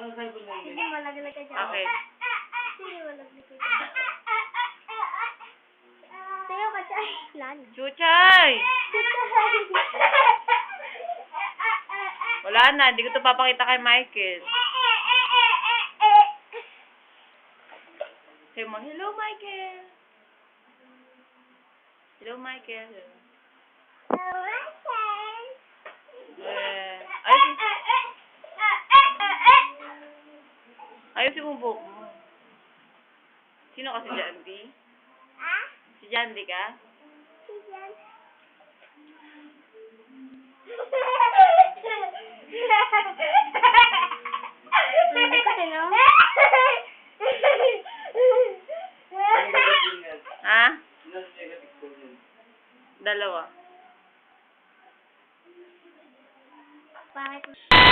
Sige, malaglag ka dyan. Okay. Sige, malaglag ka dyan. Sa'yo ka, Chay. Lalo. Chuchay! Wala na, hindi ko ito papakita kay Michael. Sabi mo, hello Michael! Hello Michael. Ayusin mo buhok mo. Sino ka si Jandy? Si Jandy ka? Hindi ko sino. Ha? Dalawa. Bakit?